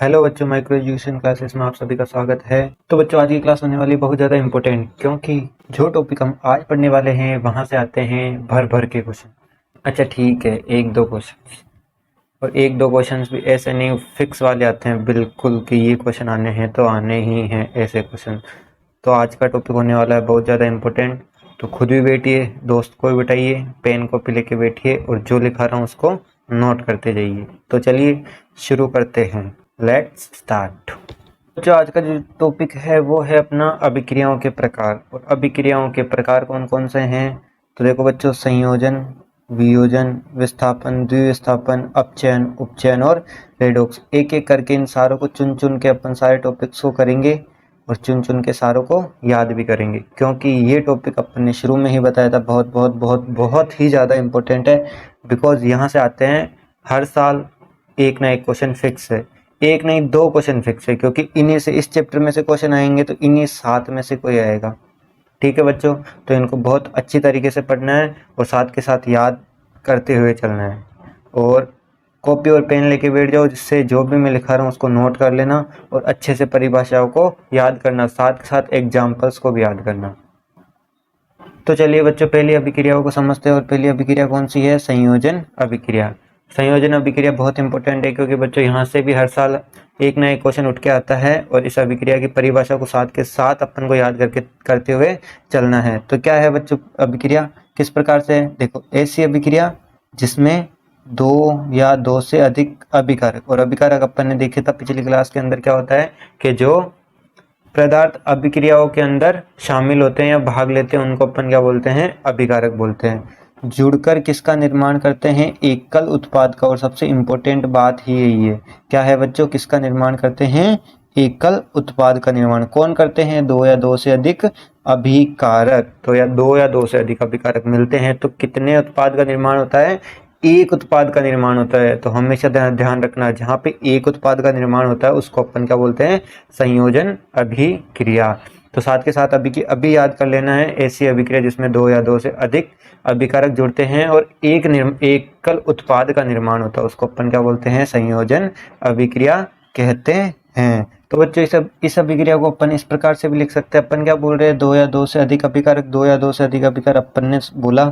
Hello बच्चों, micro education classes में आप सभी का स्वागत है। तो बच्चों, आज की क्लास होने वाली बहुत ज़्यादा इंपॉर्टेंट, क्योंकि जो टॉपिक हम आज पढ़ने वाले हैं वहाँ से आते हैं भर भर के क्वेश्चन। अच्छा ठीक है, एक दो क्वेश्चन, और एक दो क्वेश्चन भी ऐसे नहीं फिक्स वाले आते हैं बिल्कुल कि ये क्वेश्चन आने हैं तो आने ही हैं ऐसे क्वेश्चन। तो आज का टॉपिक होने वाला है बहुत ज़्यादा इंपॉर्टेंट। तो खुद भी बैठिए, दोस्त को भी बैठाइए, पेन कॉपी लेके बैठिए और जो लिखा रहा हूँ उसको नोट करते जाइए। तो चलिए शुरू करते हैं, लेट्स स्टार्ट। जो आज का जो टॉपिक है वो है अपना अभिक्रियाओं के प्रकार। और अभिक्रियाओं के प्रकार कौन कौन से हैं? तो देखो बच्चों, संयोजन, वियोजन, विस्थापन, द्विविस्थापन, अपचयन, उपचयन और रेडॉक्स। एक एक करके इन सारों को चुन चुन के अपन सारे टॉपिक्स को करेंगे और चुन चुन के सारों को याद भी करेंगे, क्योंकि ये टॉपिक अपन ने शुरू में ही बताया था, बहुत बहुत बहुत बहुत ही ज़्यादा इंपॉर्टेंट है। बिकॉज यहाँ से आते हैं हर साल एक ना एक क्वेश्चन फिक्स है, एक नहीं दो क्वेश्चन फिक्स है, क्योंकि इन्हीं से, इस चैप्टर में से क्वेश्चन आएंगे तो इन्हीं 7 में से कोई आएगा। ठीक है बच्चों, तो इनको बहुत अच्छी तरीके से पढ़ना है और साथ के साथ याद करते हुए चलना है। और कॉपी और पेन लेके बैठ जाओ, जिससे जो भी मैं लिखा रहा हूँ उसको नोट कर लेना और अच्छे से परिभाषाओं को याद करना, साथ के साथ एग्जाम्पल्स को भी याद करना। तो चलिए बच्चों, पहली अभिक्रियाओं को समझते हैं। और पहली अभिक्रिया कौन सी है? संयोजन अभिक्रिया। संयोजन अभिक्रिया बहुत इंपॉर्टेंट है, क्योंकि बच्चों यहाँ से भी हर साल एक ना एक क्वेश्चन उठ के आता है और इस अभिक्रिया की परिभाषा को साथ के साथ अपन को याद करके करते हुए चलना है। तो क्या है बच्चों अभिक्रिया, किस प्रकार से है? देखो, ऐसी अभिक्रिया जिसमें दो या दो से अधिक अभिकारक, और अभिकारक अपन ने देखे था पिछली क्लास के अंदर, क्या होता है कि जो पदार्थ अभिक्रियाओं के अंदर शामिल होते हैं या भाग लेते हैं उनको अपन क्या बोलते हैं? अभिकारक बोलते हैं। जुड़कर किसका निर्माण करते हैं? एकल उत्पाद का। और सबसे इंपॉर्टेंट बात ही यही है, क्या है बच्चों? किसका निर्माण करते हैं? एकल उत्पाद का निर्माण कौन करते हैं? दो या दो से अधिक अभिकारक। तो या दो या दो से अधिक अभिकारक मिलते हैं तो कितने उत्पाद का निर्माण होता है? एक उत्पाद का निर्माण होता है। तो हमेशा ध्यान रखना, जहाँ पे एक उत्पाद का निर्माण होता है उसको अपन क्या बोलते हैं? संयोजन अभिक्रिया। तो साथ के साथ अभी याद कर लेना है, ऐसी अभिक्रिया जिसमें दो या दो से अधिक अभिकारक जुड़ते हैं और एकल उत्पाद का निर्माण होता है उसको अपन क्या बोलते हैं? संयोजन अभिक्रिया कहते हैं। तो बच्चों, इस अभिक्रिया को अपन इस प्रकार से भी लिख सकते हैं। अपन क्या बोल रहे हैं? दो या दो से अधिक अभिकारक, दो या दो से अधिक अभिकारक। अपन ने बोला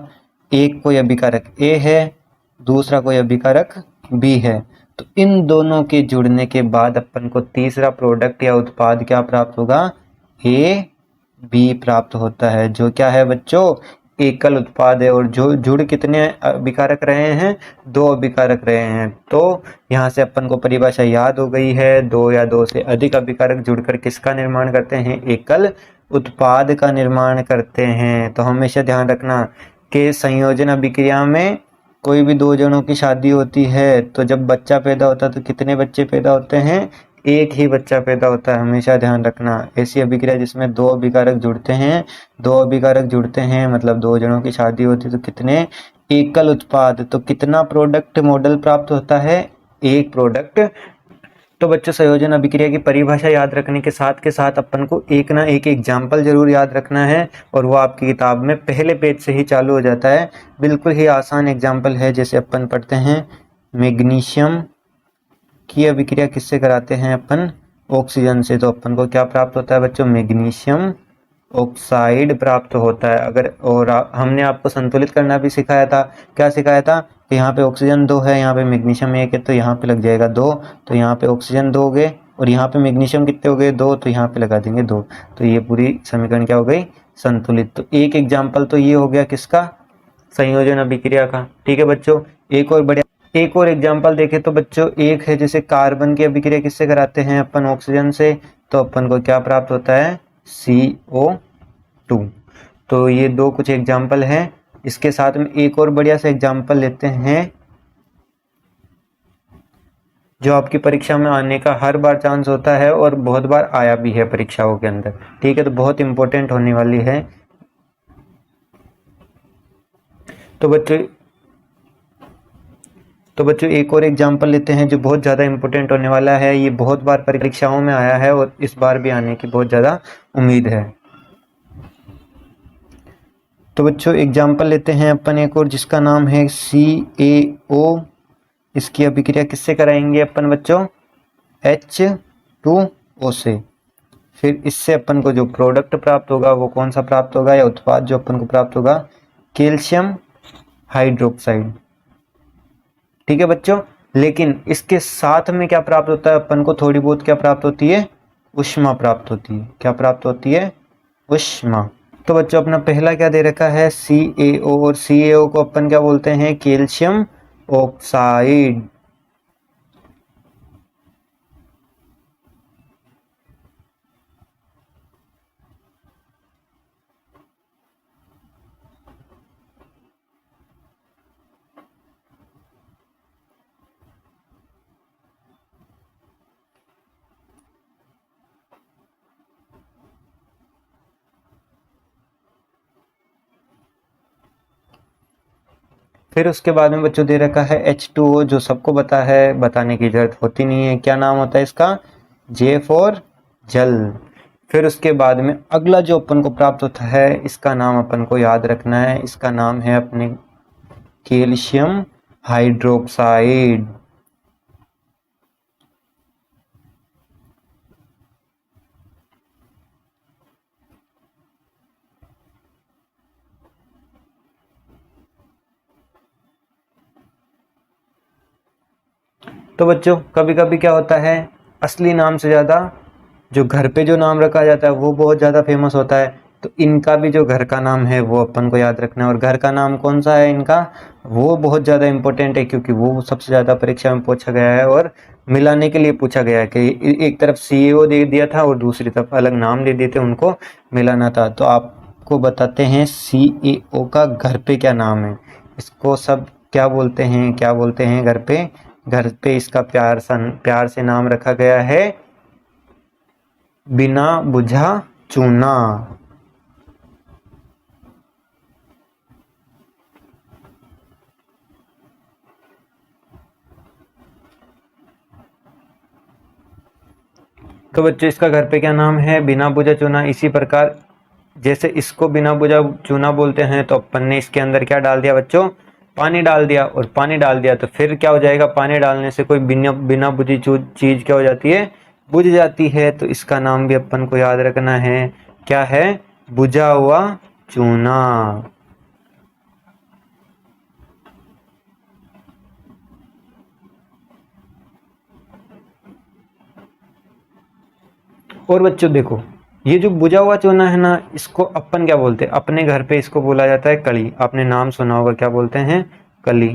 एक कोई अभिकारक ए है, दूसरा कोई अभिकारक बी है, तो इन दोनों के जुड़ने के बाद अपन को तीसरा प्रोडक्ट या उत्पाद क्या प्राप्त होगा? ए बी प्राप्त होता है, जो क्या है बच्चों? एकल उत्पाद है। और जो जुड़ कितने अभिकारक रहे हैं? दो अभिकारक रहे हैं। तो यहाँ से अपन को परिभाषा याद हो गई है, दो या दो से अधिक अभिकारक जुड़कर किसका निर्माण करते हैं? एकल उत्पाद का निर्माण करते हैं। तो हमेशा ध्यान रखना कि संयोजन अभिक्रिया में कोई भी दो जनों की शादी होती है तो जब बच्चा पैदा होता है तो कितने बच्चे पैदा होते हैं? एक ही बच्चा पैदा होता है। हमेशा ध्यान रखना, ऐसी अभिक्रिया जिसमें दो अभिकारक जुड़ते हैं, दो अभिकारक जुड़ते हैं मतलब दो जनों की शादी होती है तो कितने? एकल उत्पाद। तो कितना प्रोडक्ट मॉडल प्राप्त होता है? एक प्रोडक्ट। तो बच्चों, संयोजन अभिक्रिया की परिभाषा याद रखने के साथ अपन को एक ना एक एग्जाम्पल जरूर याद रखना है, और वो आपकी किताब में पहले पेज से ही चालू हो जाता है। बिल्कुल ही आसान एग्जाम्पल है। जैसे अपन पढ़ते हैं, मैग्नीशियम की अभिक्रिया किससे कराते हैं अपन? ऑक्सीजन से। तो अपन को क्या प्राप्त होता है बच्चों? मैग्नीशियम ऑक्साइड प्राप्त होता है। अगर और हमने आपको संतुलित करना भी सिखाया था। क्या सिखाया था? कि यहाँ पे ऑक्सीजन 2 है, यहाँ पे मैग्नीशियम 1 है, तो यहाँ पे लग जाएगा 2। तो यहाँ पे ऑक्सीजन 2 हो गए और यहाँ पे मैग्नीशियम कितने हो गए? 2। तो यहाँ पे लगा देंगे 2। तो ये पूरी समीकरण क्या हो गई? संतुलित। तो एक एग्जाम्पल तो ये हो गया किसका? संयोजन अभिक्रिया का। ठीक है बच्चों, एक और एग्जाम्पल देखें तो बच्चों, एक है जैसे कार्बन की अभिक्रिया किससे कराते हैं अपन? ऑक्सीजन से। तो अपन को क्या प्राप्त होता है? CO2। तो ये दो कुछ एग्जाम्पल हैं। इसके साथ में एक और बढ़िया सा एग्जाम्पल लेते हैं जो आपकी परीक्षा में आने का हर बार चांस होता है और बहुत बार आया भी है परीक्षाओं के अंदर। ठीक है, तो बहुत इंपॉर्टेंट होने वाली है। तो बच्चों एक और एग्जाम्पल लेते हैं जो बहुत ज़्यादा इंपॉर्टेंट होने वाला है। ये बहुत बार परीक्षाओं में आया है और इस बार भी आने की बहुत ज़्यादा उम्मीद है। तो बच्चों एग्जाम्पल लेते हैं अपन एक और, जिसका नाम है CaO। इसकी अभिक्रिया किससे कराएंगे अपन बच्चों? H2O से। फिर इससे अपन को जो प्रोडक्ट प्राप्त होगा वो कौन सा प्राप्त होगा, या उत्पाद जो अपन को प्राप्त होगा, कैल्शियम हाइड्रोक्साइड। ठीक है बच्चों, लेकिन इसके साथ में क्या प्राप्त होता है अपन को, थोड़ी बहुत क्या प्राप्त होती है, ऊष्मा प्राप्त होती है। क्या प्राप्त होती है, ऊष्मा। तो बच्चों अपना पहला क्या दे रखा है, CaO, और CaO को अपन क्या बोलते हैं, कैल्शियम ऑक्साइड। फिर उसके बाद में बच्चों दे रखा है H2O, जो सबको पता है, बताने की जरूरत होती नहीं है। क्या नाम होता है इसका, J फॉर जल। फिर उसके बाद में अगला जो अपन को प्राप्त होता है, इसका नाम अपन को याद रखना है, इसका नाम है अपने कैल्शियम हाइड्रोक्साइड। तो बच्चों कभी कभी क्या होता है, असली नाम से ज़्यादा जो घर पे जो नाम रखा जाता है वो बहुत ज़्यादा फेमस होता है। तो इनका भी जो घर का नाम है वो अपन को याद रखना है। और घर का नाम कौन सा है इनका, वो बहुत ज़्यादा इंपॉर्टेंट है, क्योंकि वो सबसे ज़्यादा परीक्षा में पूछा गया है और मिलाने के लिए पूछा गया है कि एक तरफ CaO दे दिया था और दूसरी तरफ अलग नाम दे दिए थे, उनको मिलाना था। तो आपको बताते हैं CaO का घर पे क्या नाम है। इसको सब क्या बोलते हैं, क्या बोलते हैं घर पे, घर पे इसका प्यार से नाम रखा गया है, बिना बुझा चूना। तो बच्चों इसका घर पे क्या नाम है, बिना बुझा चूना। इसी प्रकार जैसे इसको बिना बुझा चूना बोलते हैं, तो अपन ने इसके अंदर क्या डाल दिया बच्चों, पानी डाल दिया। और पानी डाल दिया तो फिर क्या हो जाएगा, पानी डालने से कोई बिना बिना बुझी चीज क्या हो जाती है, बुझ जाती है। तो इसका नाम भी अपन को याद रखना है, क्या है, बुझा हुआ चूना। और बच्चों देखो, ये जो बुझा हुआ चूना है ना, इसको अपन क्या बोलते हैं, अपने घर पे इसको बोला जाता है कली। आपने नाम सुना होगा, क्या बोलते हैं, कली।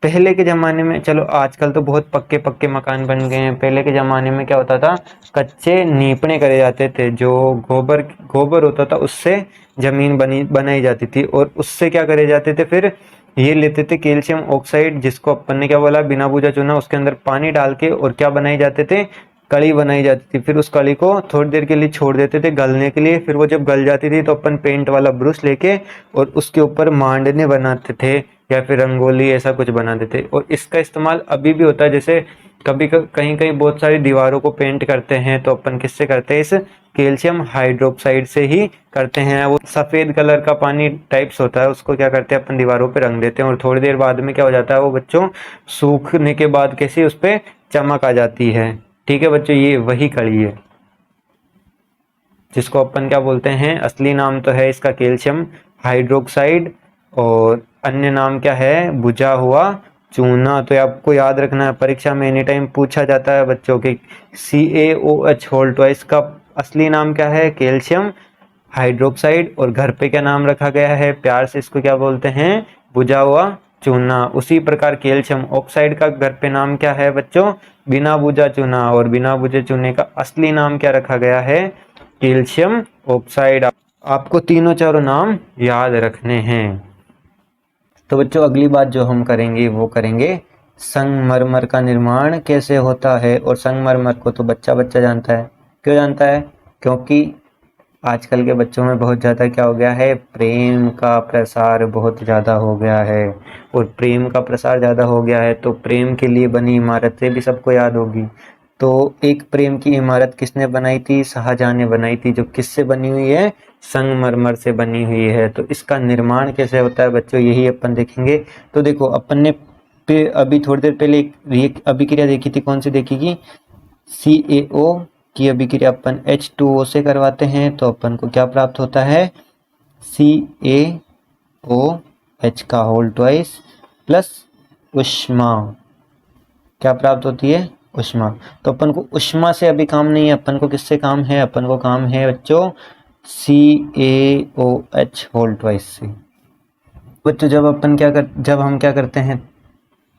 पहले के ज़माने में, चलो आजकल तो बहुत पक्के पक्के मकान बन गए हैं, पहले के ज़माने में क्या होता था, कच्चे नीपने करे जाते थे। जो गोबर गोबर होता था उससे ज़मीन बनाई जाती थी, और उससे क्या करे जाते थे, फिर ये लेते थे कैल्शियम ऑक्साइड, जिसको अपन ने क्या बोला, बिना बुझा चूना। उसके अंदर पानी डाल के और क्या बनाई जाते थे, कड़ी बनाई जाती थी। फिर उस कड़ी को थोड़ी देर के लिए छोड़ देते थे गलने के लिए। फिर वो जब गल जाती थी तो अपन पेंट वाला ब्रश लेके और उसके ऊपर मांडने बनाते थे, या फिर रंगोली ऐसा कुछ बना देते। और इसका इस्तेमाल अभी भी होता है, जैसे कभी कहीं कहीं बहुत सारी दीवारों को पेंट करते हैं तो अपन किससे करते हैं, इस कैल्शियम हाइड्रोक्साइड से ही करते हैं। वो सफ़ेद कलर का पानी टाइप्स होता है, उसको क्या करते हैं अपन दीवारों पे रंग देते हैं, और थोड़ी देर बाद में क्या हो जाता है, वो बच्चों सूखने के बाद कैसी उस पर चमक आ जाती है। ठीक है बच्चों, ये वही कड़ी है जिसको अपन क्या बोलते हैं, असली नाम तो है इसका कैल्शियम हाइड्रोक्साइड, और अन्य नाम क्या है, बुझा हुआ चूना। तो आपको याद रखना है, परीक्षा में एनी टाइम पूछा जाता है बच्चों के, CaOH होल ट्वाइस का असली नाम क्या है, कैल्शियम हाइड्रोक्साइड। और घर पे क्या नाम रखा गया है, प्यार से इसको क्या बोलते हैं, बुझा हुआ चूना। उसी प्रकार कैल्शियम ऑक्साइड का घर पे नाम क्या है बच्चों, बिना बुझा चूना। और बिना बुझे चूने का असली नाम क्या रखा गया है, कैल्शियम ऑक्साइड। आपको तीनों चारों नाम याद रखने हैं। तो बच्चों अगली बात जो हम करेंगे वो करेंगे, संगमरमर का निर्माण कैसे होता है। और संगमरमर को तो बच्चा बच्चा जानता है। क्यों जानता है, क्योंकि आजकल के बच्चों में बहुत ज़्यादा क्या हो गया है, प्रेम का प्रसार बहुत ज़्यादा हो गया है। और प्रेम का प्रसार ज़्यादा हो गया है तो प्रेम के लिए बनी इमारतें भी सबको याद होगी। तो एक प्रेम की इमारत किसने बनाई थी, शाहजहां ने बनाई थी, जो किससे बनी हुई है, संगमरमर से बनी हुई है। तो इसका निर्माण कैसे होता है बच्चों, यही अपन देखेंगे। तो देखो अपन ने पे अभी थोड़ी देर पहले एक अभिक्रिया देखी थी, कौन सी देखेगी, CaO की अभिक्रिया अपन H2O से करवाते हैं तो अपन को क्या प्राप्त होता है, CaOH का होल ट्वाइस प्लस ऊष्मा, क्या प्राप्त होती है, ऊष्मा। तो अपन को ऊष्मा से अभी काम नहीं है, अपन को किससे काम है, अपन को काम है बच्चों CaOH होल ट्वाइस से। बच्चों जब हम क्या करते हैं,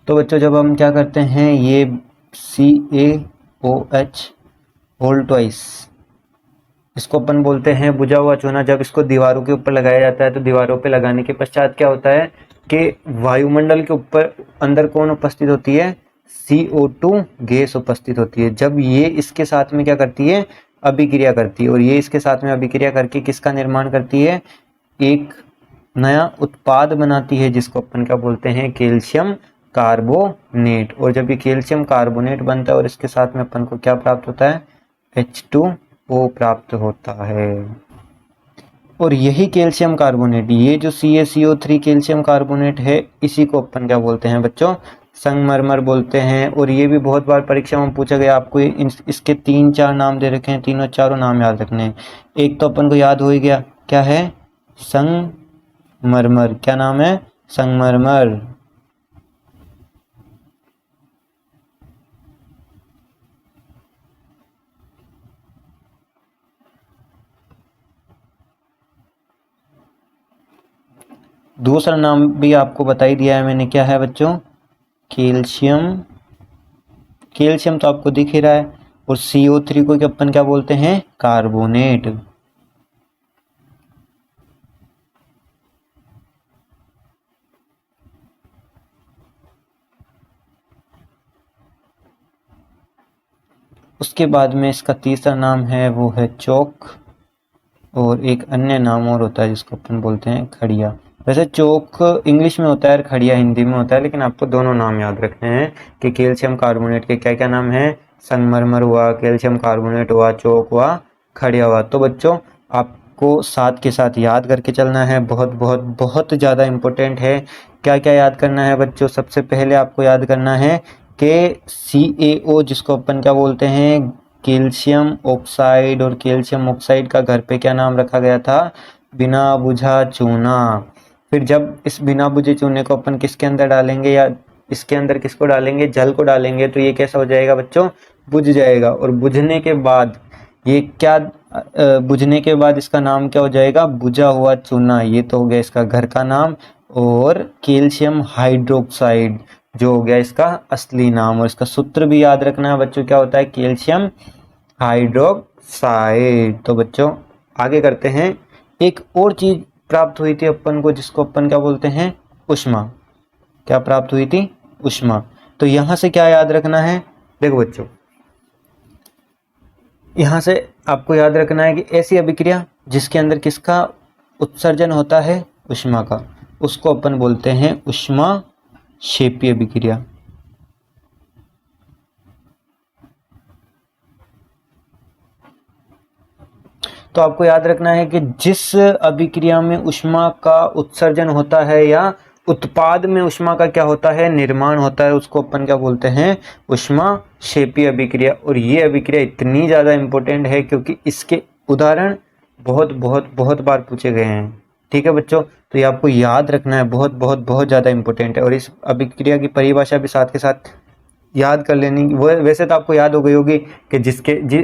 तो बच्चों जब हम क्या करते हैं, ये CaOH होल ट्वाइस, इसको अपन बोलते हैं बुझा हुआ चूना। जब इसको दीवारों के ऊपर लगाया जाता है तो दीवारों पे लगाने के पश्चात क्या होता है कि वायुमंडल के ऊपर अंदर कौन उपस्थित होती है, CO2 गैस उपस्थित होती है। जब ये इसके साथ में क्या करती है, अभिक्रिया करती है, और ये इसके साथ में अभिक्रिया करके किसका निर्माण करती है, एक नया उत्पाद बनाती है जिसको अपन क्या बोलते हैं, कैल्शियम कार्बोनेट। और जब ये कैल्शियम कार्बोनेट बनता है और इसके साथ में अपन को क्या प्राप्त होता है, H2O प्राप्त होता है। और यही कैल्शियम कार्बोनेट, ये जो CaCO3 कैल्शियम कार्बोनेट है, इसी को अपन क्या बोलते हैं बच्चों, संगमरमर बोलते हैं। और ये भी बहुत बार परीक्षा में पूछा गया, आपको इसके 3-4 नाम दे रखे हैं, तीनों चारों नाम याद रखने हैं। एक तो अपन को याद हो ही गया, क्या है, संगमरमर। क्या नाम है, संगमरमर। दूसरा नाम भी आपको बता ही दिया है मैंने, क्या है बच्चों, कैल्शियम। कैल्शियम तो आपको दिख ही रहा है। और CO3 को अपन क्या बोलते हैं, कार्बोनेट। उसके बाद में इसका तीसरा नाम है वो है चौक, और एक अन्य नाम और होता है जिसको अपन बोलते हैं खड़िया। वैसे चौक इंग्लिश में होता है और खड़िया हिंदी में होता है, लेकिन आपको दोनों नाम याद रखने हैं कि कैल्शियम कार्बोनेट के क्या क्या नाम है, संगमरमर हुआ, कैल्शियम कार्बोनेट हुआ, चौक हुआ, खड़िया हुआ। तो बच्चों आपको साथ के साथ याद करके चलना है, बहुत बहुत बहुत ज़्यादा इम्पोर्टेंट है। क्या क्या याद करना है बच्चों, सबसे पहले आपको याद करना है कि CaO जिसको अपन क्या बोलते हैं, कैल्शियम ऑक्साइड, और कैल्शियम ऑक्साइड का घर पे क्या नाम रखा गया था, बिना बुझा चूना। फिर जब इस बिना बुझे चूने को अपन किसके अंदर डालेंगे, या इसके अंदर किसको डालेंगे, जल को डालेंगे, तो ये कैसा हो जाएगा बच्चों, बुझ जाएगा। और बुझने के बाद ये क्या, बुझने के बाद इसका नाम क्या हो जाएगा, बुझा हुआ चूना। ये तो हो गया इसका घर का नाम। और कैल्शियम हाइड्रोक्साइड जो हो गया इसका असली नाम। और इसका सूत्र भी याद रखना है बच्चों, क्या होता है, कैल्शियम हाइड्रोक्साइड। तो बच्चों आगे करते हैं। एक और चीज प्राप्त हुई थी अपन को जिसको अपन क्या बोलते हैं, ऊष्मा। क्या प्राप्त हुई थी, ऊष्मा। तो यहां से क्या याद रखना है, देखो बच्चों, यहां से आपको याद रखना है कि ऐसी अभिक्रिया जिसके अंदर किसका उत्सर्जन होता है, ऊष्मा का, उसको अपन बोलते हैं ऊष्मा क्षेपीय अभिक्रिया। तो आपको याद रखना है कि जिस अभिक्रिया में ऊष्मा का उत्सर्जन होता है या उत्पाद में ऊष्मा का क्या होता है, निर्माण होता है, उसको अपन क्या बोलते हैं, ऊष्मा क्षेपीय अभिक्रिया। और ये अभिक्रिया इतनी ज़्यादा इम्पोर्टेंट है क्योंकि इसके उदाहरण बहुत बहुत बहुत बार पूछे गए हैं। ठीक है बच्चों, तो ये आपको याद रखना है, बहुत बहुत बहुत ज़्यादा इम्पोर्टेंट है। और इस अभिक्रिया की परिभाषा भी साथ के साथ याद कर लेनी। वो वैसे तो आपको याद हो गई होगी कि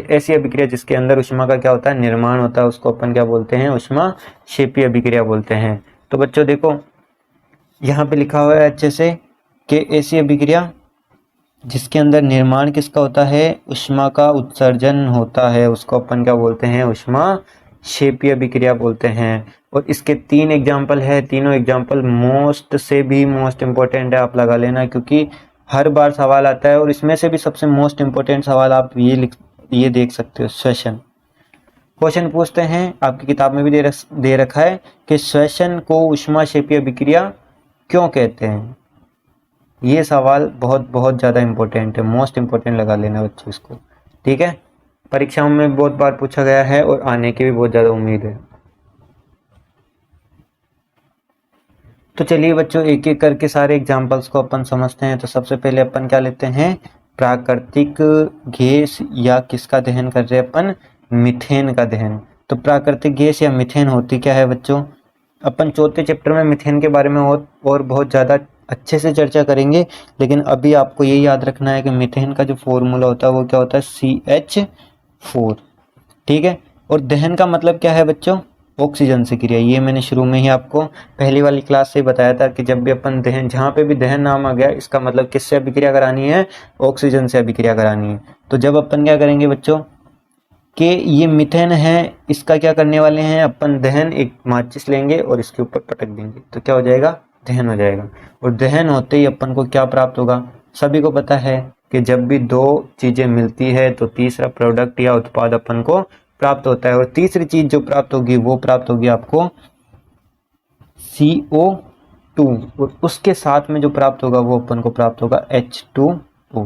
ऐसी अभिक्रिया जिसके अंदर ऊष्मा का क्या होता है, निर्माण होता है, उसको अपन क्या बोलते हैं, ऊष्मा क्षेपीय अभिक्रिया बोलते हैं। तो बच्चों देखो यहाँ पे लिखा हुआ है अच्छे से कि ऐसी अभिक्रिया जिसके अंदर निर्माण किसका होता है, ऊष्मा का उत्सर्जन होता है, उसको अपन क्या बोलते हैं, ऊष्मा क्षेपीय अभिक्रिया बोलते हैं। और इसके 3 एग्जाम्पल है, तीनों एग्जाम्पल मोस्ट से भी मोस्ट इम्पोर्टेंट है, आप लगा लेना क्योंकि हर बार सवाल आता है। और इसमें से भी सबसे मोस्ट इम्पोर्टेंट सवाल आप ये देख सकते हो, श्वसन। क्वेश्चन पूछते हैं, आपकी किताब में भी दे रखा है कि श्वसन को ऊष्मा क्षेपीय अभिक्रिया क्यों कहते हैं। ये सवाल बहुत बहुत ज़्यादा इम्पोर्टेंट है, मोस्ट इम्पोर्टेंट लगा लेना बच्चों इसको। ठीक है, परीक्षाओं में बहुत बार पूछा गया है और आने की भी बहुत ज़्यादा उम्मीद है। तो चलिए बच्चों एक एक करके सारे एग्जाम्पल्स को अपन समझते हैं। तो सबसे पहले अपन क्या लेते हैं, प्राकृतिक गैस या किसका दहन कर रहे हैं अपन, मीथेन का दहन। तो प्राकृतिक गैस या मीथेन होती क्या है बच्चों, अपन चौथे चैप्टर में मीथेन के बारे में और बहुत ज़्यादा अच्छे से चर्चा करेंगे, लेकिन अभी आपको ये याद रखना है कि मीथेन का जो फॉर्मूला होता है वो क्या होता है, CH4। ठीक है, और दहन का मतलब क्या है बच्चों, ऑक्सीजन से क्रिया। ये मैंने शुरू में ही आपको पहली वाली क्लास से बताया था कि जब भी अपन दहन, जहाँ पे भी दहन नाम आ गया इसका मतलब किससे अभिक्रिया करानी है, ऑक्सीजन से अभिक्रिया करानी है। तो जब अपन क्या करेंगे बच्चों कि ये मीथेन है, इसका क्या करने वाले हैं अपन, दहन एक माचिस लेंगे और इसके ऊपर पटक देंगे तो क्या हो जाएगा, दहन हो जाएगा। और दहन होते ही अपन को क्या प्राप्त होगा, सभी को पता है कि जब भी दो चीजें मिलती है तो तीसरा प्रोडक्ट या उत्पाद अपन को प्राप्त होता है। और तीसरी चीज जो प्राप्त होगी वो प्राप्त होगी आपको CO2, और उसके साथ में जो प्राप्त होगा वो अपन को प्राप्त होगा H2O।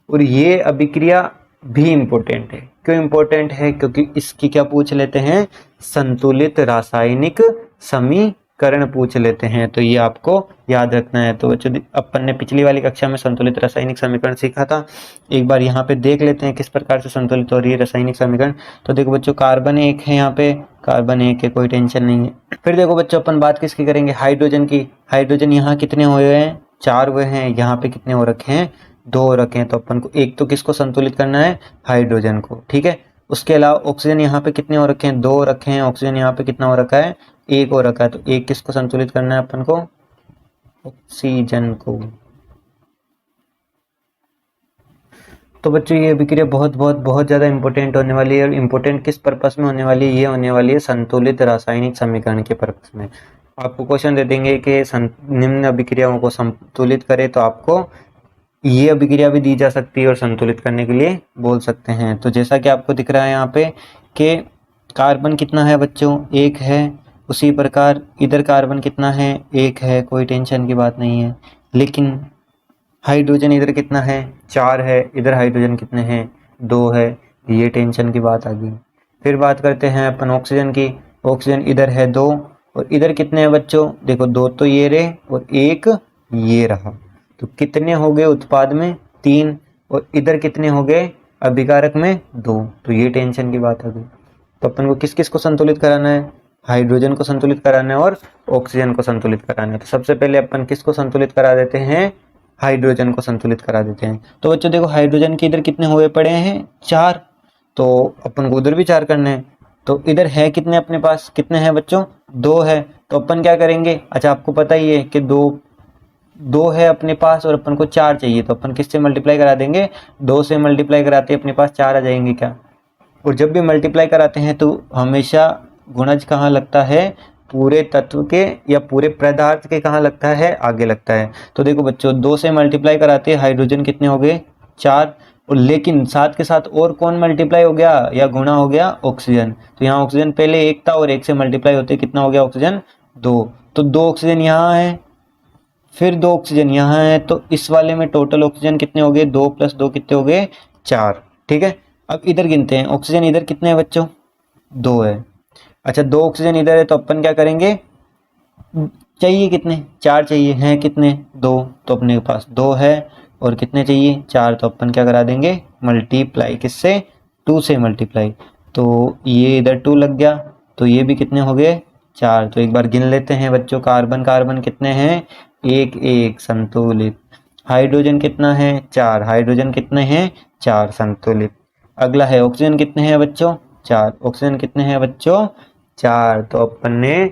और ये अभिक्रिया भी इम्पोर्टेंट है। क्यों इम्पोर्टेंट है, क्योंकि इसकी क्या पूछ लेते हैं, संतुलित रासायनिक समीकरण पूछ लेते हैं। तो ये आपको याद रखना है। तो बच्चों अपन ने पिछली वाली कक्षा में संतुलित रासायनिक समीकरण सीखा था, एक बार यहाँ पे देख लेते हैं किस प्रकार से संतुलित हो रही है रासायनिक समीकरण। तो देखो बच्चों कार्बन 1 है, यहाँ पे कार्बन 1 है, कोई टेंशन नहीं है। फिर देखो बच्चों अपन बात किसकी करेंगे, हाइड्रोजन की। हाइड्रोजन यहाँ कितने हुए हैं, 4 हुए हैं, यहाँ पे कितने हो रखे हैं, 2 रखे हैं। तो अपन को एक तो किसको संतुलित करना है, हाइड्रोजन को। ठीक है, उसके अलावा ऑक्सीजन यहाँ पे कितने हो रखे हैं, 2 रखे हैं। ऑक्सीजन यहाँ पे कितना हो रखा है, 1 हो रखा है। तो एक किसको संतुलित करना है अपन को, ऑक्सीजन को। तो बच्चों ये अभिक्रिया बहुत ज़्यादा इंपॉर्टेंट होने वाली है। और इम्पोर्टेंट किस पर्पस में होने वाली है, ये होने वाली है संतुलित रासायनिक समीकरण के पर्पस में। आपको क्वेश्चन दे देंगे कि निम्न अभिक्रियाओं को संतुलित करें, तो आपको ये अभिक्रिया भी दी जा सकती है और संतुलित करने के लिए बोल सकते हैं। तो जैसा कि आपको दिख रहा है यहाँ पे कि कार्बन कितना है बच्चों, 1 है। उसी प्रकार इधर कार्बन कितना है, 1 है, कोई टेंशन की बात नहीं है। लेकिन हाइड्रोजन इधर कितना है, 4 है। इधर हाइड्रोजन कितने हैं, 2 है। ये टेंशन की बात आ गई। फिर बात करते हैं अपन ऑक्सीजन की। ऑक्सीजन इधर है 2, और इधर कितने हैं बच्चों, देखो 2 तो ये रहे और 1 ये रहा। तो कितने हो गए उत्पाद में, 3, और इधर कितने हो गए अभिकारक में, 2। तो ये टेंशन की बात आ गई। तो अपन को किस किस को संतुलित कराना है, हाइड्रोजन को संतुलित कराना है और ऑक्सीजन को संतुलित कराना है। तो सबसे पहले अपन किसको संतुलित करा देते हैं, हाइड्रोजन को संतुलित करा देते हैं। तो बच्चों देखो हाइड्रोजन के इधर कितने हुए पड़े हैं, 4। तो अपन को उधर भी 4 करने हैं। तो इधर है कितने अपने पास, कितने हैं बच्चों, 2 है। तो अपन क्या करेंगे, अच्छा आपको पता ही है कि 2 है अपने पास और अपन को 4 चाहिए। तो अपन किससे मल्टीप्लाई करा देंगे, 2 से मल्टीप्लाई कराते अपने पास 4 आ जाएंगे क्या। और जब भी मल्टीप्लाई कराते हैं तो हमेशा गुणज कहाँ लगता है, पूरे तत्व के या पूरे पदार्थ के कहाँ लगता है, आगे लगता है। तो देखो बच्चों 2 से मल्टीप्लाई कराते हाइड्रोजन कितने हो गए, 4। और लेकिन साथ के साथ और कौन मल्टीप्लाई हो गया या गुणा हो गया, ऑक्सीजन। तो यहाँ ऑक्सीजन पहले 1 था और 1 से मल्टीप्लाई होते कितना हो गया ऑक्सीजन, 2। तो 2 ऑक्सीजन यहाँ है, फिर 2 ऑक्सीजन यहाँ है। तो इस वाले में टोटल ऑक्सीजन कितने हो गए, 2 + 2 कितने हो गए, 4। ठीक है, अब इधर गिनते हैं, ऑक्सीजन इधर कितने हैं बच्चों, 2 है। अच्छा 2 ऑक्सीजन इधर है, तो अपन क्या करेंगे, चाहिए कितने, 4 चाहिए, हैं कितने, 2। तो अपने पास 2 है और कितने चाहिए, 4। तो अपन क्या करा देंगे, मल्टीप्लाई किससे, 2 से मल्टीप्लाई। तो ये इधर 2 लग गया, तो ये भी कितने हो गए, 4। तो एक बार गिन लेते हैं बच्चों, कार्बन कार्बन कितने हैं, 1 1 संतुलित। हाइड्रोजन कितना है, 4। हाइड्रोजन कितने हैं, 4 संतुलित। अगला है ऑक्सीजन कितने हैं बच्चों, 4। ऑक्सीजन कितने हैं बच्चों, 4। तो अपन ने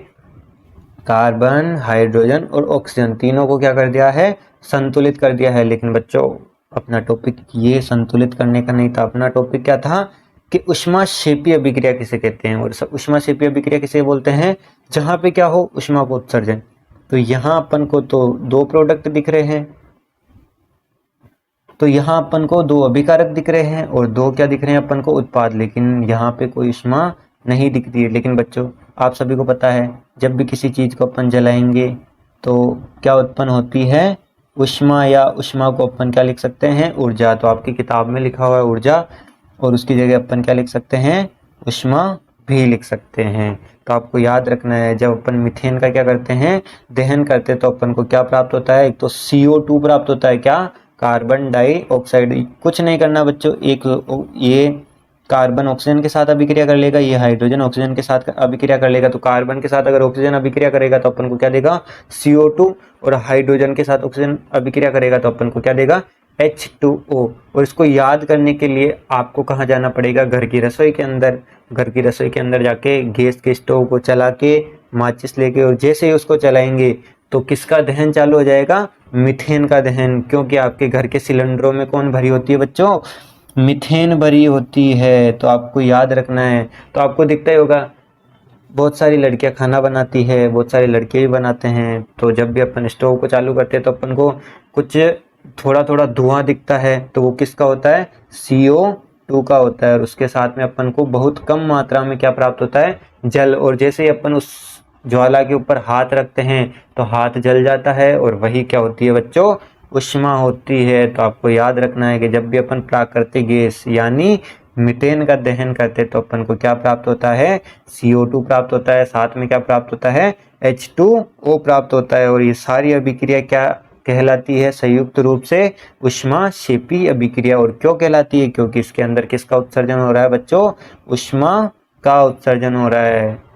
कार्बन, हाइड्रोजन और ऑक्सीजन तीनों को क्या कर दिया है, संतुलित कर दिया है। लेकिन बच्चों अपना टॉपिक ये संतुलित करने का नहीं था, अपना टॉपिक क्या था कि ऊष्माक्षेपीय अभिक्रिया किसे कहते हैं। और ऊष्माक्षेपीय अभिक्रिया किसे बोलते हैं, जहाँ पे क्या हो, ऊष्मा को उत्सर्जन। तो यहाँ अपन को तो 2 प्रोडक्ट दिख रहे हैं, तो यहाँ अपन को 2 अभिकारक दिख रहे हैं और 2 क्या दिख रहे हैं अपन को, उत्पाद। लेकिन यहाँ पे कोई ऊष्मा नहीं दिखती है। लेकिन बच्चों आप सभी को पता है जब भी किसी चीज़ को अपन जलाएंगे तो क्या उत्पन्न होती है, ऊष्मा। या ऊष्मा को अपन क्या लिख सकते हैं, ऊर्जा। तो आपकी किताब में लिखा हुआ है ऊर्जा, और उसकी जगह अपन क्या लिख सकते हैं, ऊष्मा भी लिख सकते हैं। तो आपको याद रखना है, जब अपन मीथेन का क्या करते हैं, दहन करते हैं, तो अपन को क्या प्राप्त होता है, एक तो CO2 प्राप्त होता है, क्या, कार्बन डाइऑक्साइड। कुछ नहीं करना बच्चों, एक ये कार्बन ऑक्सीजन के साथ अभिक्रिया कर लेगा, ये हाइड्रोजन ऑक्सीजन के साथ अभिक्रिया कर लेगा। तो कार्बन के साथ अगर ऑक्सीजन अभिक्रिया करेगा तो अपन को क्या देगा, CO2, और हाइड्रोजन के साथ ऑक्सीजन अभिक्रिया करेगा तो अपन को क्या देगा, H2O। और इसको याद करने के लिए आपको कहाँ जाना पड़ेगा, घर की रसोई के अंदर। घर की रसोई के अंदर जाके गैस के स्टोव को चला के माचिस लेके, और जैसे ही उसको चलाएंगे तो किसका दहन चालू हो जाएगा, मीथेन का दहन। क्योंकि आपके घर के सिलेंडरों में कौन भरी होती है बच्चों, मीथेन भरी होती है। तो आपको याद रखना है। तो आपको दिखता ही होगा, बहुत सारी लड़कियां खाना बनाती है, बहुत सारे लड़के भी बनाते हैं। तो जब भी अपन स्टोव को चालू करते हैं तो अपन को कुछ थोड़ा थोड़ा धुआं दिखता है, तो वो किसका होता है, CO2 का होता है। और उसके साथ में अपन को बहुत कम मात्रा में क्या प्राप्त होता है, जल। और जैसे ही अपन उस ज्वाला के ऊपर हाथ रखते हैं तो हाथ जल जाता है, और वही क्या होती है बच्चों, ऊष्मा होती है। तो आपको याद रखना है कि जब भी अपन प्राकृतिक गैस यानी मीथेन का दहन करते तो अपन को क्या प्राप्त होता है, CO2 प्राप्त होता है, साथ में क्या प्राप्त होता है, H2O प्राप्त होता है। और ये सारी अभिक्रिया क्या कहलाती है, संयुक्त रूप से ऊष्माक्षेपी अभिक्रिया। और क्यों कहलाती है, क्योंकि इसके अंदर किसका उत्सर्जन हो रहा है बच्चों, ऊष्मा का उत्सर्जन हो रहा है।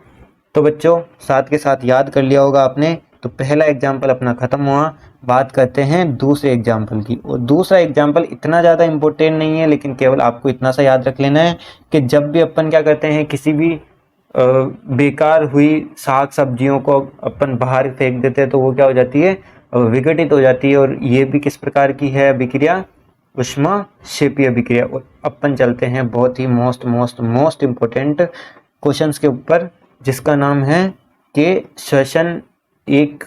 तो बच्चों साथ के साथ याद कर लिया होगा आपने। तो पहला एग्जाम्पल अपना खत्म हुआ, बात करते हैं दूसरे एग्जाम्पल की। और दूसरा एग्जाम्पल इतना ज़्यादा इम्पोर्टेंट नहीं है, लेकिन केवल आपको इतना सा याद रख लेना है कि जब भी अपन क्या करते हैं, किसी भी बेकार हुई साग सब्जियों को अपन बाहर फेंक देते हैं तो वो क्या हो जाती है, विघटित हो जाती है। और ये भी किस प्रकार की है अभिक्रिया, ऊष्माक्षेपी अभिक्रिया। और अपन चलते हैं बहुत ही मोस्ट इम्पोर्टेंट क्वेश्चंस के ऊपर, जिसका नाम है कि श्वसन एक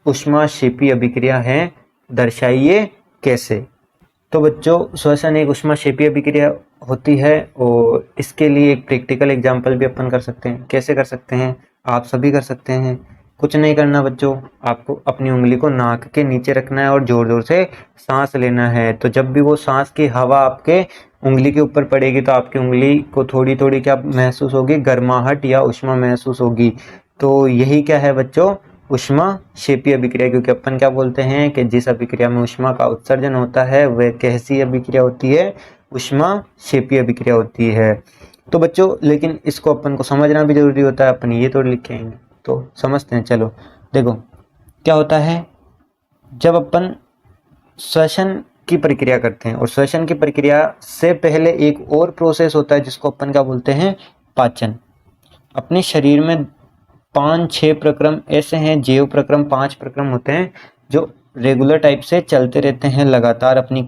ऊष्माक्षेपी अभिक्रिया है, दर्शाइए कैसे। तो बच्चों श्वसन एक ऊष्माक्षेपी अभिक्रिया होती है, और इसके लिए एक प्रैक्टिकल एग्जांपल भी अपन कर सकते हैं। कैसे कर सकते हैं, आप सभी कर सकते हैं। कुछ नहीं करना बच्चों, आपको अपनी उंगली को नाक के नीचे रखना है और जोर जोर से सांस लेना है। तो जब भी वो सांस की हवा आपके उंगली के ऊपर पड़ेगी तो आपकी उंगली को थोड़ी थोड़ी क्या महसूस होगी, गर्माहट या ऊष्मा महसूस होगी। तो यही क्या है बच्चों, ऊष्माक्षेपी अभिक्रिया। क्योंकि अपन क्या बोलते हैं कि जिस अभिक्रिया में ऊष्मा का उत्सर्जन होता है वह कैसी अभिक्रिया होती है, ऊष्माक्षेपी अभिक्रिया होती है। तो बच्चों लेकिन इसको अपन को समझना भी जरूरी होता है, अपन ये तो लिखेंगे तो समझते हैं। चलो देखो क्या होता है, जब अपन श्वसन की प्रक्रिया करते हैं, और श्वसन की प्रक्रिया से पहले एक और प्रोसेस होता है जिसको अपन क्या बोलते हैं, पाचन। अपने शरीर में 5-6 प्रक्रम ऐसे हैं, जैव प्रक्रम 5 प्रक्रम होते हैं जो रेगुलर टाइप से चलते रहते हैं, लगातार अपने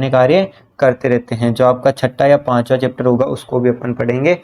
कार्य करते रहते हैं। जो आपका 6वां या 5वां चैप्टर होगा उसको भी अपन पढ़ेंगे,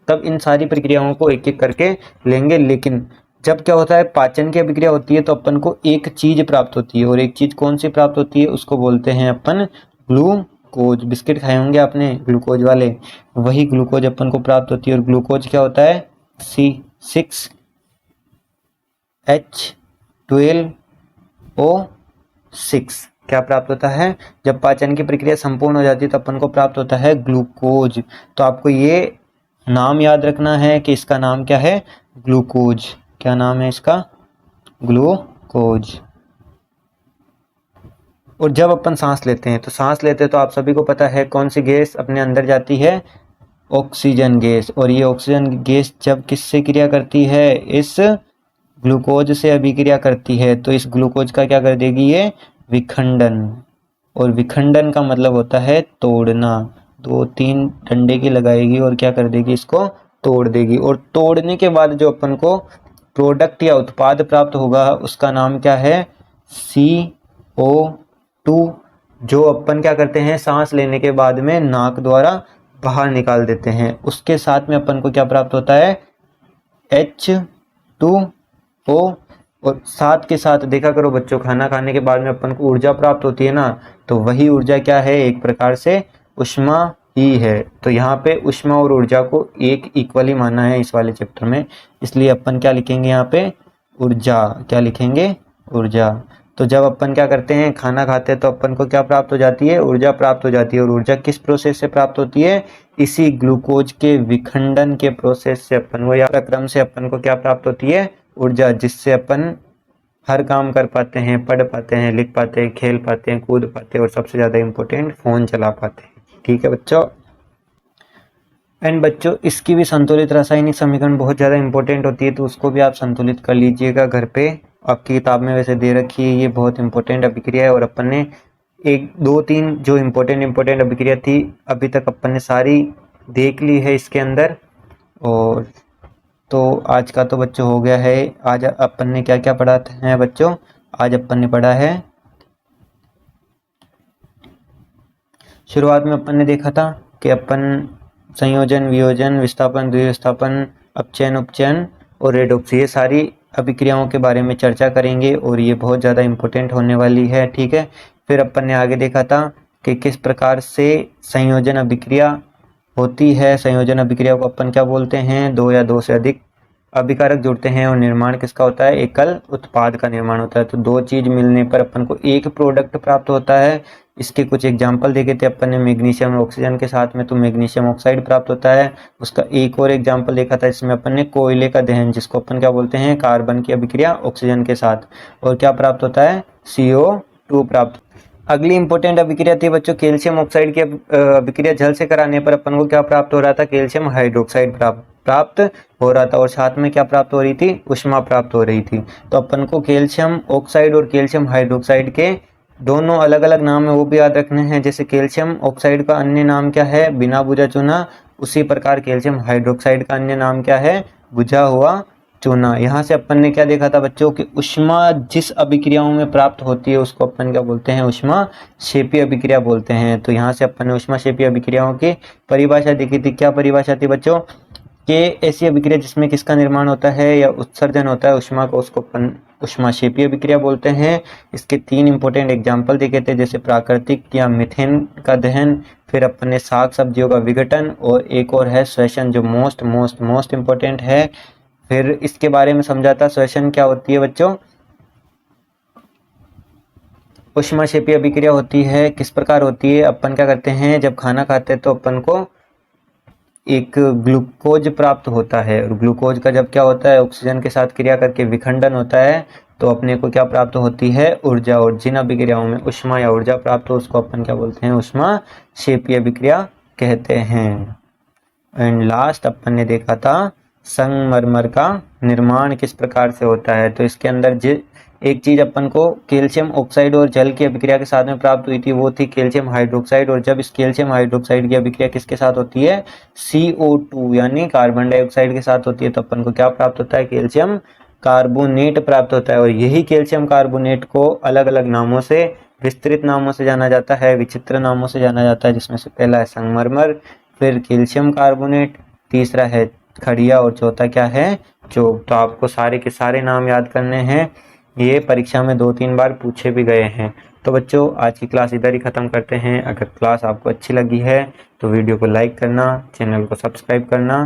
तब इन सारी प्रक्रियाओं को एक एक करके लेंगे। लेकिन जब क्या होता है, पाचन की अभिक्रिया होती है तो अपन को एक चीज प्राप्त होती है, और एक चीज कौन सी प्राप्त होती है, उसको बोलते हैं अपन ग्लूकोज। बिस्किट खाए होंगे आपने ग्लूकोज वाले, वही ग्लूकोज अपन को प्राप्त होती है। और ग्लूकोज क्या होता है, C6H12O6 क्या प्राप्त होता है, जब पाचन की प्रक्रिया संपूर्ण हो जाती है तो अपन को प्राप्त होता है ग्लूकोज। तो आपको ये नाम याद रखना है कि इसका नाम क्या है, ग्लूकोज। क्या नाम है इसका, ग्लूकोज। और जब अपन सांस लेते हैं तो आप सभी को पता है कौन सी गैस अपने अंदर जाती है, ऑक्सीजन गैस। और ये ऑक्सीजन गैस जब किससे क्रिया करती है, इस ग्लूकोज से अभिक्रिया करती है, तो इस ग्लूकोज का क्या कर देगी, ये विखंडन। और विखंडन का मतलब होता है तोड़ना। 2-3 डंडे की लगाएगी और क्या कर देगी, इसको तोड़ देगी। और तोड़ने के बाद जो अपन को प्रोडक्ट या उत्पाद प्राप्त होगा उसका नाम क्या है, CO2, जो अपन क्या करते हैं, सांस लेने के बाद में नाक द्वारा बाहर निकाल देते हैं। उसके साथ में अपन को क्या प्राप्त होता है, H2O। और साथ के साथ देखा करो बच्चों, खाना खाने के बाद में अपन को ऊर्जा प्राप्त होती है ना, तो वही ऊर्जा क्या है, एक प्रकार से ऊष्मा ही है। तो यहाँ पे ऊष्मा और ऊर्जा को एक इक्वली माना है इस वाले चैप्टर में, इसलिए अपन क्या लिखेंगे यहाँ पे, ऊर्जा। क्या लिखेंगे, ऊर्जा। तो जब अपन क्या करते हैं, खाना खाते हैं, तो अपन को क्या प्राप्त हो जाती है, ऊर्जा प्राप्त हो जाती है। और ऊर्जा किस प्रोसेस से प्राप्त होती है, इसी ग्लूकोज के विखंडन के प्रोसेस से अपन को या क्रम से अपन को क्या प्राप्त होती है, ऊर्जा, जिससे अपन हर काम कर पाते हैं, पढ़ पाते हैं, लिख पाते हैं, खेल पाते हैं, कूद पाते हैं और सबसे ज़्यादा इम्पोर्टेंट फ़ोन चला पाते हैं। ठीक है बच्चों। एंड बच्चों इसकी भी संतुलित रासायनिक समीकरण बहुत ज़्यादा इंपॉर्टेंट होती है, तो उसको भी आप संतुलित कर लीजिएगा घर पे। आपकी किताब में वैसे दे रखी है, ये बहुत इंपॉर्टेंट अभिक्रिया है। और अपन ने 1 2 3 जो इम्पोर्टेंट अभिक्रिया थी अभी तक अपन ने सारी देख ली है इसके अंदर। और तो आज का तो बच्चों हो गया है। आज अपन ने क्या क्या पढ़ा है बच्चों, आज अपन ने पढ़ा है, शुरुआत में अपन ने देखा था कि अपन संयोजन, वियोजन, विस्थापन, द्विविस्थापन, अपचयन, उपचयन और रेडॉक्स, ये सारी अभिक्रियाओं के बारे में चर्चा करेंगे और ये बहुत ज़्यादा इम्पोर्टेंट होने वाली है। ठीक है। फिर अपन ने आगे देखा था कि किस प्रकार से संयोजन अभिक्रिया होती है। संयोजन अभिक्रिया को अपन क्या बोलते हैं, 2 या 2 से अधिक अभिकारक जुड़ते हैं और निर्माण किसका होता है, एकल उत्पाद का निर्माण होता है। तो 2 चीज मिलने पर अपन को एक प्रोडक्ट प्राप्त होता है। इसके कुछ एग्जाम्पल देखे थे अपन ने मैग्नीशियम और ऑक्सीजन के साथ में, तो मैग्नीशियम ऑक्साइड प्राप्त होता है। उसका एक और एग्जाम्पल देखा था इसमें अपन ने कोयले का दहन, जिसको अपन क्या बोलते हैं, कार्बन की अभिक्रिया ऑक्सीजन के साथ, और क्या प्राप्त होता है, CO2 प्राप्त। अगली इंपॉर्टेंट अभिक्रिया थी बच्चों कैल्शियम ऑक्साइड की अभिक्रिया जल से कराने पर अपन को क्या प्राप्त हो रहा था, कैल्शियम हाइड्रोक्साइड प्राप्त हो रहा था। और साथ में क्या प्राप्त हो रही थी, ऊष्मा प्राप्त हो रही थी। तो अपन को कैल्शियम ऑक्साइड और कैल्शियम हाइड्रोक्साइड के दोनों अलग अलग नाम है, वो भी याद रखने हैं। जैसे कैल्शियम ऑक्साइड का अन्य नाम क्या है, बिना बुझा चूना, उसी प्रकार कैल्शियम हाइड्रोक्साइड का अन्य नाम क्या है, बुझा हुआ चूना। यहाँ से अपन ने क्या देखा था बच्चों कि ऊष्मा जिस अभिक्रियाओं में प्राप्त होती है उसको अपन क्या बोलते हैं, ऊष्मा क्षेपी अभिक्रिया बोलते हैं। तो यहाँ से अपन ने ऊष्मा क्षेपी अभिक्रियाओं की परिभाषा देखी थी। क्या परिभाषा थी बच्चों, कि ऐसी अभिक्रिया जिसमें किसका निर्माण होता है या उत्सर्जन होता है ऊष्मा को, उसको अपन ऊष्मा क्षेपी अभिक्रिया बोलते हैं। इसके 3 इंपॉर्टेंट एग्जाम्पल देखे थे, जैसे प्राकृतिक या मीथेन का दहन, फिर अपन ने साग सब्जियों का विघटन, और एक और है श्वसन, जो मोस्ट इंपॉर्टेंट है। फिर इसके बारे में समझा था, श्वसन क्या होती है बच्चों, ऊष्माक्षेपी अभिक्रिया होती है, किस प्रकार होती है, अपन क्या करते हैं, जब खाना खाते हैं तो अपन को एक ग्लूकोज प्राप्त होता है, और ग्लूकोज का जब क्या होता है, ऑक्सीजन के साथ क्रिया करके विखंडन होता है, तो अपने को क्या प्राप्त होती है, ऊर्जा। और जिन अभिक्रियाओं में ऊष्मा या ऊर्जा प्राप्त हो उसको अपन क्या बोलते हैं, ऊष्माक्षेपी अभिक्रिया कहते हैं। एंड लास्ट अपन ने देखा था संगमरमर का निर्माण किस प्रकार से होता है। तो इसके अंदर एक चीज अपन को कैल्शियम ऑक्साइड और जल की अभिक्रिया के साथ में प्राप्त हुई थी, वो थी कैल्शियम हाइड्रोक्साइड। और जब इस कैल्शियम हाइड्रोक्साइड की अभिक्रिया किसके साथ होती है, CO2 यानी कार्बन डाइऑक्साइड के साथ होती है, तो अपन को क्या प्राप्त होता है, कैल्शियम कार्बोनेट प्राप्त होता है। और यही कैल्शियम कार्बोनेट को अलग अलग नामों से, विस्तृत नामों से जाना जाता है, विचित्र नामों से जाना जाता है, जिसमें से पहला है संगमरमर, फिर कैल्शियम कार्बोनेट, तीसरा है खड़िया, और चौथा क्या है, चौक। तो आपको सारे के सारे नाम याद करने हैं, ये परीक्षा में 2-3 बार पूछे भी गए हैं। तो बच्चों आज की क्लास इधर ही ख़त्म करते हैं। अगर क्लास आपको अच्छी लगी है तो वीडियो को लाइक करना, चैनल को सब्सक्राइब करना